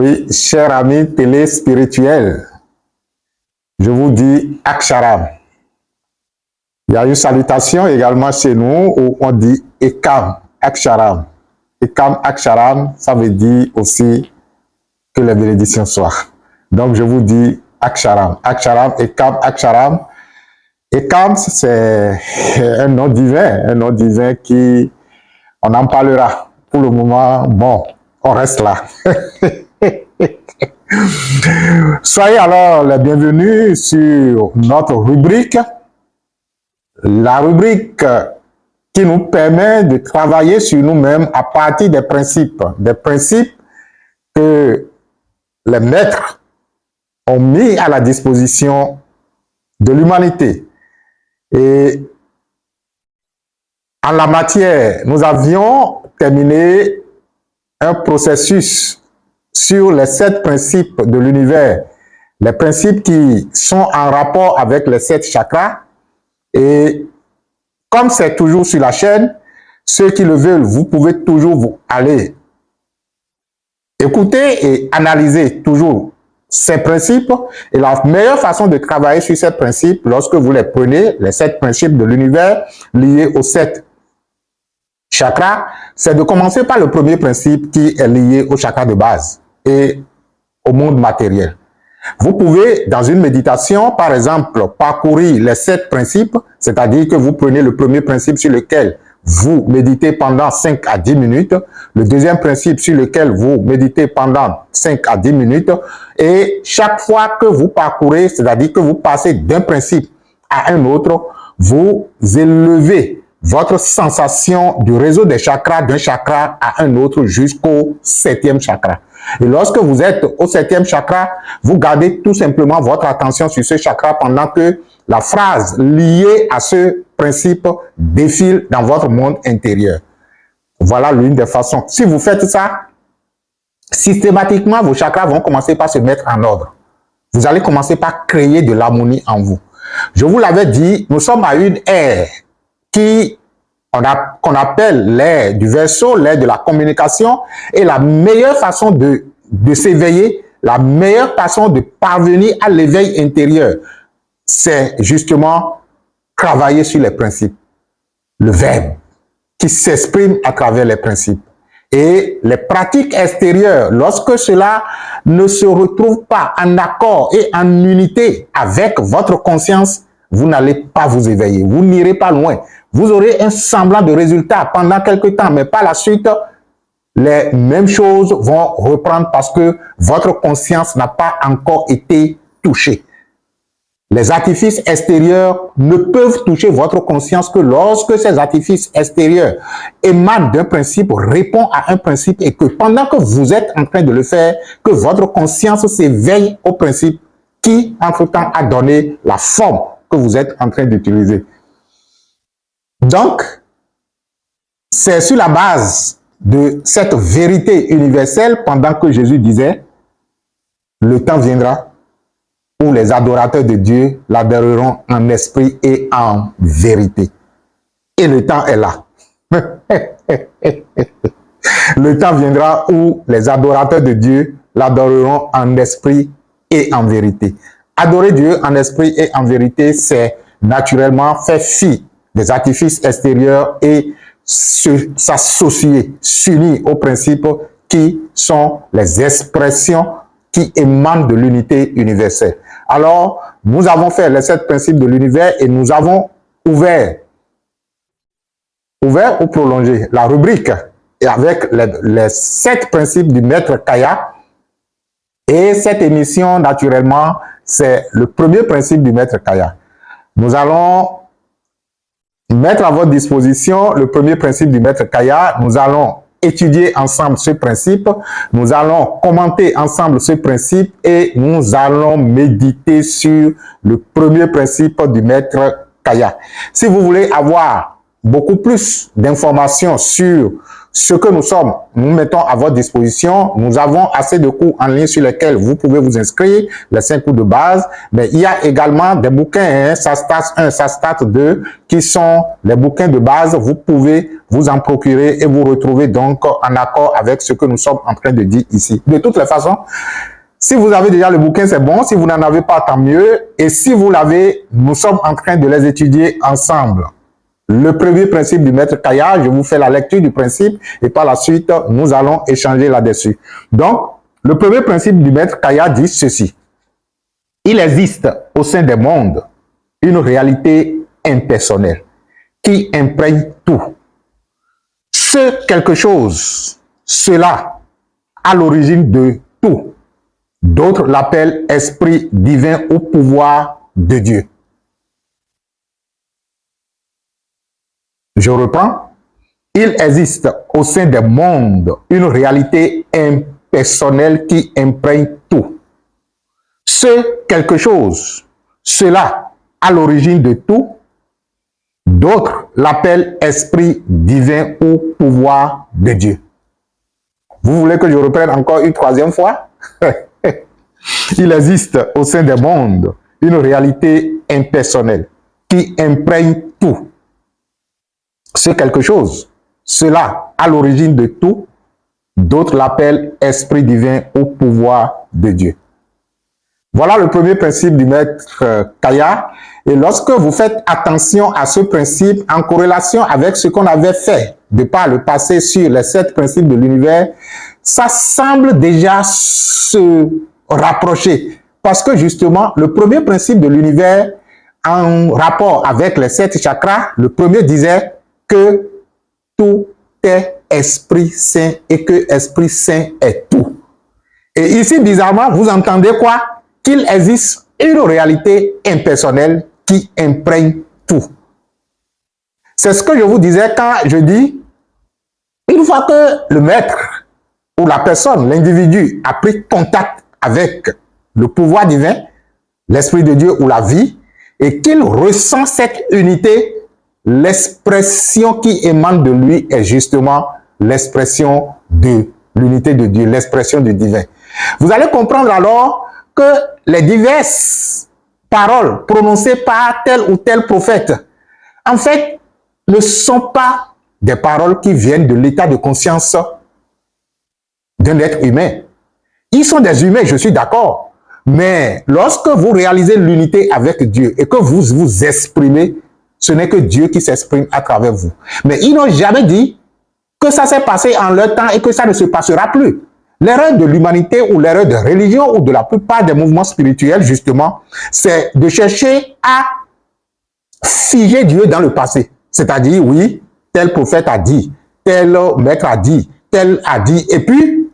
Oui, chers amis téléspirituels, je vous dis Aksharam. Il y a une salutation également chez nous où on dit Ekam Aksharam. Ekam Aksharam, ça veut dire aussi que les bénédictions soient. Donc je vous dis Aksharam. Aksharam, Ekam Aksharam. Ekam, c'est un nom divin qui, on en parlera. Pour le moment, bon, on reste là. Soyez alors les bienvenus sur notre rubrique, la rubrique qui nous permet de travailler sur nous-mêmes à partir des principes que les maîtres ont mis à la disposition de l'humanité. Et en la matière, nous avions terminé un processus sur les 7 principes de l'univers, les principes qui sont en rapport avec les 7 chakras. Et comme c'est toujours sur la chaîne, ceux qui le veulent, vous pouvez toujours aller écouter et analyser toujours ces principes. Et la meilleure façon de travailler sur ces principes, lorsque vous les prenez, les 7 principes de l'univers liés aux 7 chakras, c'est de commencer par le premier principe qui est lié au chakra de base et au monde matériel. Vous pouvez, dans une méditation, par exemple, parcourir les 7 principes, c'est-à-dire que vous prenez le premier principe sur lequel vous méditez pendant 5 à 10 minutes, le deuxième principe sur lequel vous méditez pendant 5 à 10 minutes, et chaque fois que vous parcourez, c'est-à-dire que vous passez d'un principe à un autre, vous élevez votre sensation du réseau des chakras d'un chakra à un autre jusqu'au 7e chakra. Et lorsque vous êtes au 7e chakra, vous gardez tout simplement votre attention sur ce chakra pendant que la phrase liée à ce principe défile dans votre monde intérieur. Voilà l'une des façons. Si vous faites ça, systématiquement, vos chakras vont commencer par se mettre en ordre. Vous allez commencer par créer de l'harmonie en vous. Je vous l'avais dit, nous sommes à une ère qu'on appelle l'ère du Verseau, l'ère de la communication, et la meilleure façon de s'éveiller, la meilleure façon de parvenir à l'éveil intérieur, c'est justement travailler sur les principes, le verbe qui s'exprime à travers les principes. Et les pratiques extérieures, lorsque cela ne se retrouve pas en accord et en unité avec votre conscience, vous n'allez pas vous éveiller, vous n'irez pas loin. Vous aurez un semblant de résultat pendant quelques temps, mais par la suite, les mêmes choses vont reprendre parce que votre conscience n'a pas encore été touchée. Les artifices extérieurs ne peuvent toucher votre conscience que lorsque ces artifices extérieurs émanent d'un principe, répondent à un principe et que pendant que vous êtes en train de le faire, que votre conscience s'éveille au principe qui, entre-temps, a donné la forme que vous êtes en train d'utiliser. Donc, c'est sur la base de cette vérité universelle, pendant que Jésus disait, le temps viendra où les adorateurs de Dieu l'adoreront en esprit et en vérité. Et le temps est là. Le temps viendra où les adorateurs de Dieu l'adoreront en esprit et en vérité. Adorer Dieu en esprit et en vérité, c'est naturellement faire fi des artifices extérieurs et s'associer, s'unir aux principes qui sont les expressions qui émanent de l'unité universelle. Alors, nous avons fait les 7 principes de l'univers et nous avons ouvert ou prolongé la rubrique et avec les 7 principes du maître Kaya. Et cette émission, naturellement, c'est le premier principe du maître Kaya. Nous allons mettre à votre disposition le premier principe du maître Kaya. Nous allons étudier ensemble ce principe, nous allons commenter ensemble ce principe et nous allons méditer sur le premier principe du maître Kaya. Si vous voulez avoir beaucoup plus d'informations sur ce que nous sommes, nous mettons à votre disposition. Nous avons assez de cours en ligne sur lesquels vous pouvez vous inscrire, les 5 cours de base. Mais il y a également des bouquins, hein, SASTAT 1, SASTAT 2, qui sont les bouquins de base. Vous pouvez vous en procurer et vous retrouver donc en accord avec ce que nous sommes en train de dire ici. De toutes les façons, si vous avez déjà le bouquin, c'est bon. Si vous n'en avez pas, tant mieux. Et si vous l'avez, nous sommes en train de les étudier ensemble. Le premier principe du maître Kaya, je vous fais la lecture du principe et par la suite, nous allons échanger là-dessus. Donc, le premier principe du maître Kaya dit ceci. Il existe au sein des mondes une réalité impersonnelle qui imprègne tout. Ce quelque chose, cela, à l'origine de tout. D'autres l'appellent esprit divin ou pouvoir de Dieu. Je reprends. Il existe au sein des mondes une réalité impersonnelle qui imprègne tout. Ce quelque chose, cela, à l'origine de tout, d'autres l'appellent esprit divin ou pouvoir de Dieu. Vous voulez que je reprenne encore une troisième fois? Il existe au sein des mondes une réalité impersonnelle qui imprègne tout. C'est quelque chose, cela à l'origine de tout, d'autres l'appellent esprit divin ou pouvoir de Dieu. Voilà le premier principe du maître Kaya. Et lorsque vous faites attention à ce principe en corrélation avec ce qu'on avait fait de par le passé sur les 7 principes de l'univers, ça semble déjà se rapprocher. Parce que justement, le premier principe de l'univers en rapport avec les 7 chakras, le premier disait que tout est Esprit Saint et que Esprit Saint est tout. Et ici, bizarrement, vous entendez quoi? Qu'il existe une réalité impersonnelle qui imprègne tout. C'est ce que je vous disais quand je dis, une fois que le maître ou la personne, l'individu, a pris contact avec le pouvoir divin, l'Esprit de Dieu ou la vie, et qu'il ressent cette unité, l'expression qui émane de lui est justement l'expression de l'unité de Dieu, l'expression du divin. Vous allez comprendre alors que les diverses paroles prononcées par tel ou tel prophète, en fait, ne sont pas des paroles qui viennent de l'état de conscience d'un être humain. Ils sont des humains, je suis d'accord. Mais lorsque vous réalisez l'unité avec Dieu et que vous vous exprimez, ce n'est que Dieu qui s'exprime à travers vous. Mais ils n'ont jamais dit que ça s'est passé en leur temps et que ça ne se passera plus. L'erreur de l'humanité ou l'erreur de religion ou de la plupart des mouvements spirituels, justement, c'est de chercher à figer Dieu dans le passé. C'est-à-dire, oui, tel prophète a dit, tel maître a dit, tel a dit, et puis,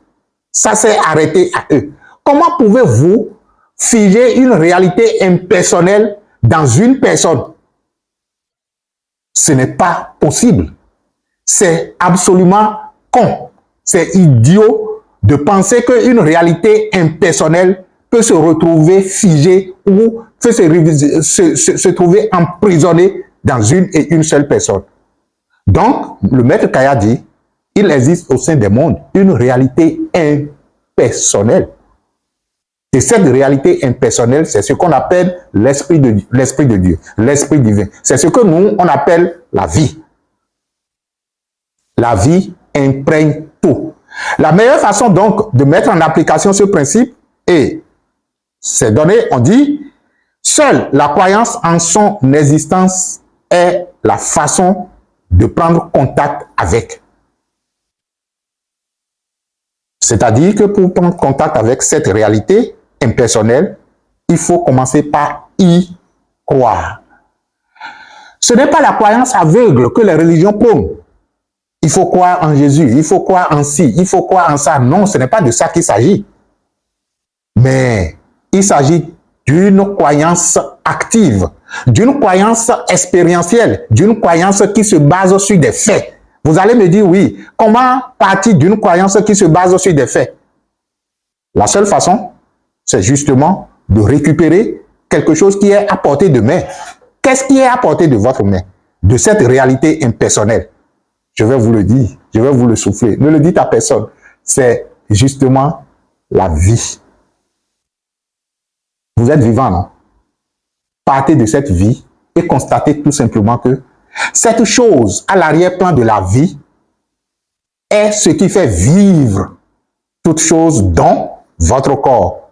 ça s'est arrêté à eux. Comment pouvez-vous figer une réalité impersonnelle dans une personne? Ce n'est pas possible. C'est absolument con. C'est idiot de penser qu'une réalité impersonnelle peut se retrouver figée ou peut se trouver emprisonnée dans une et une seule personne. Donc, le maître Kaya dit, il existe au sein des mondes une réalité impersonnelle. Et cette réalité impersonnelle, c'est ce qu'on appelle l'esprit de Dieu, l'esprit divin. C'est ce que nous, on appelle la vie. La vie imprègne tout. La meilleure façon donc de mettre en application ce principe est, c'est donné, on dit, seule la croyance en son existence est la façon de prendre contact avec. C'est-à-dire que pour prendre contact avec cette réalité impersonnelle, il faut commencer par y croire. Ce n'est pas la croyance aveugle que les religions prônent. Il faut croire en Jésus, il faut croire en ci, il faut croire en ça. Non, ce n'est pas de ça qu'il s'agit. Mais il s'agit d'une croyance active, d'une croyance expérientielle, d'une croyance qui se base sur des faits. Vous allez me dire, oui, comment partir d'une croyance qui se base sur des faits? La seule façon, c'est justement de récupérer quelque chose qui est à portée de main. Qu'est-ce qui est à portée de votre main? De cette réalité impersonnelle. Je vais vous le dire, je vais vous le souffler. Ne le dites à personne. C'est justement la vie. Vous êtes vivant, non? Partez de cette vie et constatez tout simplement que cette chose à l'arrière-plan de la vie est ce qui fait vivre toute chose dans votre corps.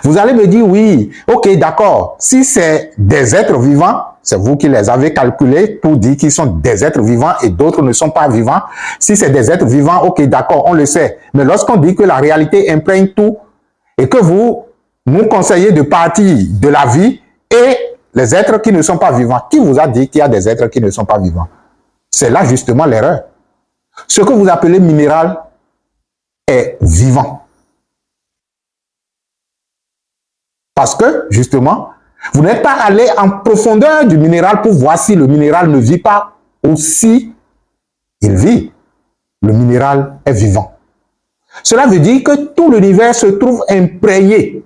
Vous allez me dire, oui, ok, d'accord, si c'est des êtres vivants, c'est vous qui les avez calculés pour dire qu'ils sont des êtres vivants et d'autres ne sont pas vivants. Si c'est des êtres vivants, ok, d'accord, on le sait. Mais lorsqu'on dit que la réalité imprègne tout et que vous nous conseillez de partir de la vie et les êtres qui ne sont pas vivants, qui vous a dit qu'il y a des êtres qui ne sont pas vivants? C'est là justement l'erreur. Ce que vous appelez minéral est vivant. Parce que, justement, vous n'êtes pas allé en profondeur du minéral pour voir si le minéral ne vit pas ou si il vit. Le minéral est vivant. Cela veut dire que tout l'univers se trouve imprégné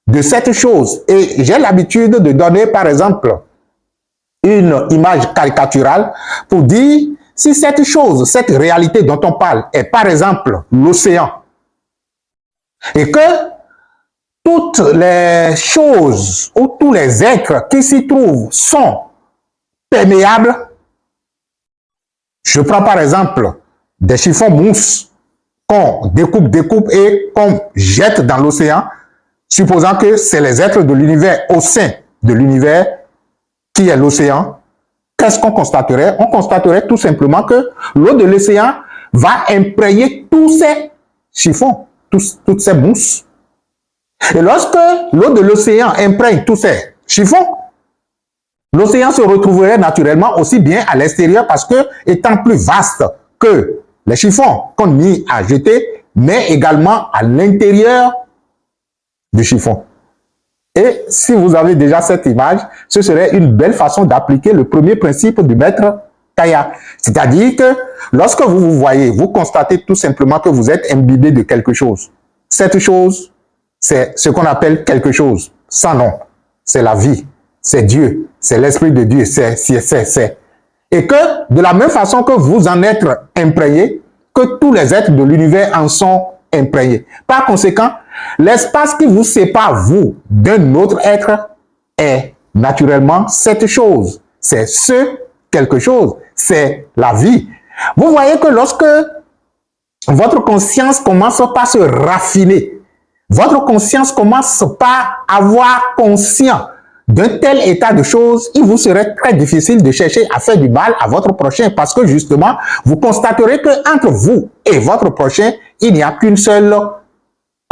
de cette chose. Et j'ai l'habitude de donner, par exemple, une image caricaturale pour dire si cette chose, cette réalité dont on parle est, par exemple, l'océan, et que toutes les choses ou tous les êtres qui s'y trouvent sont perméables. Je prends par exemple des chiffons mousse qu'on découpe et qu'on jette dans l'océan, supposant que c'est les êtres de l'univers au sein de l'univers qui est l'océan. Qu'est-ce qu'on constaterait? On constaterait tout simplement que l'eau de l'océan va imprégner tous ces chiffons, toutes ces mousses. Et lorsque l'eau de l'océan imprègne tous ces chiffons, l'océan se retrouverait naturellement aussi bien à l'extérieur parce que, étant plus vaste que les chiffons qu'on y a jetés, mais également à l'intérieur du chiffon. Et si vous avez déjà cette image, ce serait une belle façon d'appliquer le premier principe du maître Kaya. C'est-à-dire que lorsque vous vous voyez, vous constatez tout simplement que vous êtes imbibé de quelque chose. Cette chose, c'est ce qu'on appelle quelque chose, sans nom. C'est la vie, c'est Dieu, c'est l'Esprit de Dieu, c'est. Et que de la même façon que vous en êtes imprégné, que tous les êtres de l'univers en sont imprégnés. Par conséquent, l'espace qui vous sépare, vous, d'un autre être, est naturellement cette chose. C'est ce quelque chose, c'est la vie. Vous voyez que lorsque votre conscience commence par se raffiner, votre conscience commence par avoir conscience d'un tel état de choses, il vous serait très difficile de chercher à faire du mal à votre prochain parce que justement, vous constaterez que entre vous et votre prochain, il n'y a qu'une seule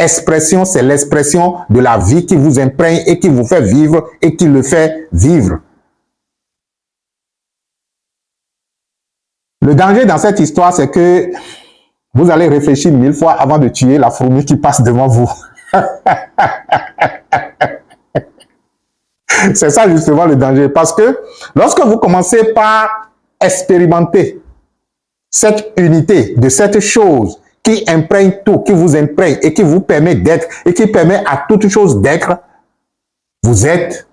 expression, c'est l'expression de la vie qui vous imprègne et qui vous fait vivre et qui le fait vivre. Le danger dans cette histoire, c'est que vous allez réfléchir 1000 fois avant de tuer la fourmi qui passe devant vous. C'est ça justement le danger. Parce que lorsque vous commencez par expérimenter cette unité de cette chose qui imprègne tout, qui vous imprègne et qui vous permet d'être et qui permet à toute chose d'être, vous êtes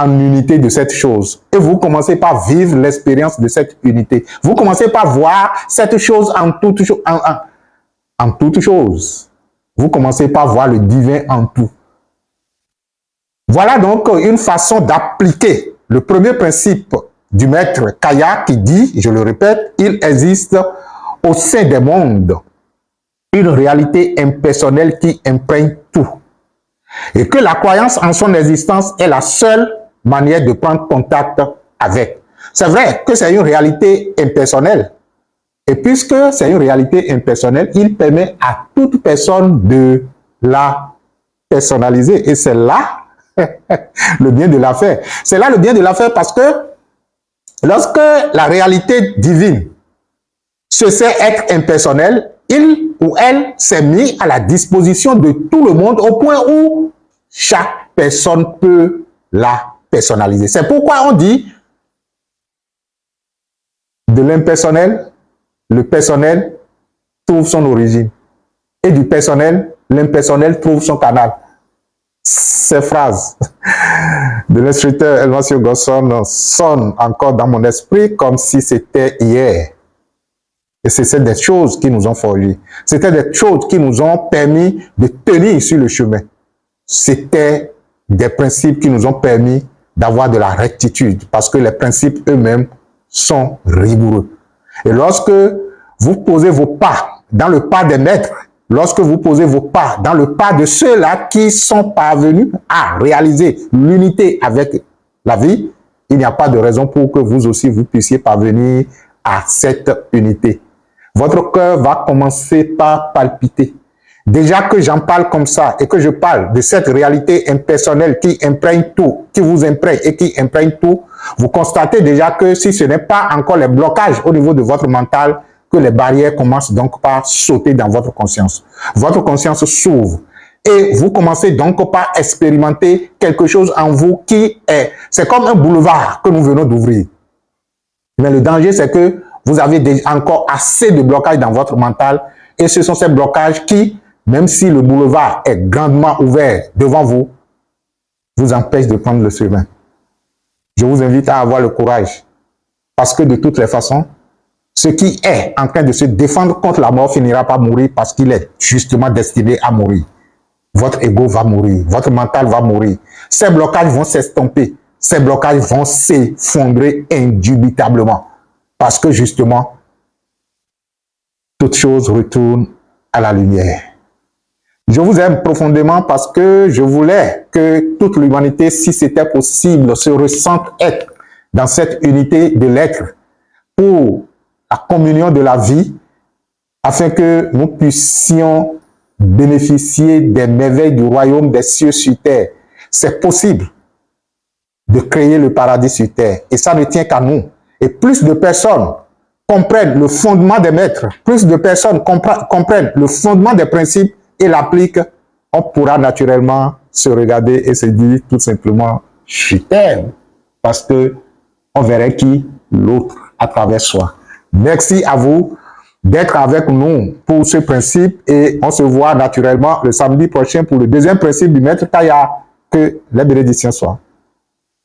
en unité de cette chose. Et vous commencez par vivre l'expérience de cette unité. Vous commencez par voir cette chose en toute chose. Vous commencez par voir le divin en tout. Voilà donc une façon d'appliquer le premier principe du maître Kaya qui dit, je le répète, il existe au sein des mondes une réalité impersonnelle qui imprègne tout. Et que la croyance en son existence est la seule manière de prendre contact avec. C'est vrai que c'est une réalité impersonnelle. Et puisque c'est une réalité impersonnelle, il permet à toute personne de la personnaliser. Et c'est là le bien de l'affaire. C'est là le bien de l'affaire parce que lorsque la réalité divine se sait être impersonnelle, il ou elle s'est mis à la disposition de tout le monde au point où chaque personne peut la personnaliser. C'est pourquoi on dit de l'impersonnel, le personnel trouve son origine. Et du personnel, l'impersonnel trouve son canal. Ces phrases de l'instructeur Elmasio Gosson sonnent encore dans mon esprit comme si c'était hier. Et c'était des choses qui nous ont forgés. C'était des choses qui nous ont permis de tenir sur le chemin. C'était des principes qui nous ont permis d'avoir de la rectitude, parce que les principes eux-mêmes sont rigoureux. Et lorsque vous posez vos pas dans le pas des maîtres, lorsque vous posez vos pas dans le pas de ceux-là qui sont parvenus à réaliser l'unité avec la vie, il n'y a pas de raison pour que vous aussi vous puissiez parvenir à cette unité. Votre cœur va commencer par palpiter. Déjà que j'en parle comme ça et que je parle de cette réalité impersonnelle qui imprègne tout, qui vous imprègne et qui imprègne tout, vous constatez déjà que si ce n'est pas encore les blocages au niveau de votre mental, que les barrières commencent donc par sauter dans votre conscience. Votre conscience s'ouvre et vous commencez donc par expérimenter quelque chose en vous qui est, c'est comme un boulevard que nous venons d'ouvrir. Mais le danger, c'est que vous avez encore assez de blocages dans votre mental et ce sont ces blocages qui, même si le boulevard est grandement ouvert devant vous, vous empêchent de prendre le chemin. Je vous invite à avoir le courage parce que de toutes les façons, ce qui est en train de se défendre contre la mort finira par mourir parce qu'il est justement destiné à mourir. Votre ego va mourir, votre mental va mourir. Ces blocages vont s'estomper, ces blocages vont s'effondrer indubitablement parce que justement, toute chose retourne à la lumière. Je vous aime profondément parce que je voulais que toute l'humanité, si c'était possible, se ressente être dans cette unité de l'être pour la communion de la vie, afin que nous puissions bénéficier des merveilles du royaume des cieux sur terre. C'est possible de créer le paradis sur terre et ça ne tient qu'à nous. Et plus de personnes comprennent le fondement des maîtres, plus de personnes comprennent le fondement des principes et l'appliquent, on pourra naturellement se regarder et se dire tout simplement « je t'aime » parce que on verrait qui l'autre à travers soi. Merci à vous d'être avec nous pour ce principe et on se voit naturellement le samedi prochain pour le deuxième principe du maître Kaya. Que les bénédictions soient.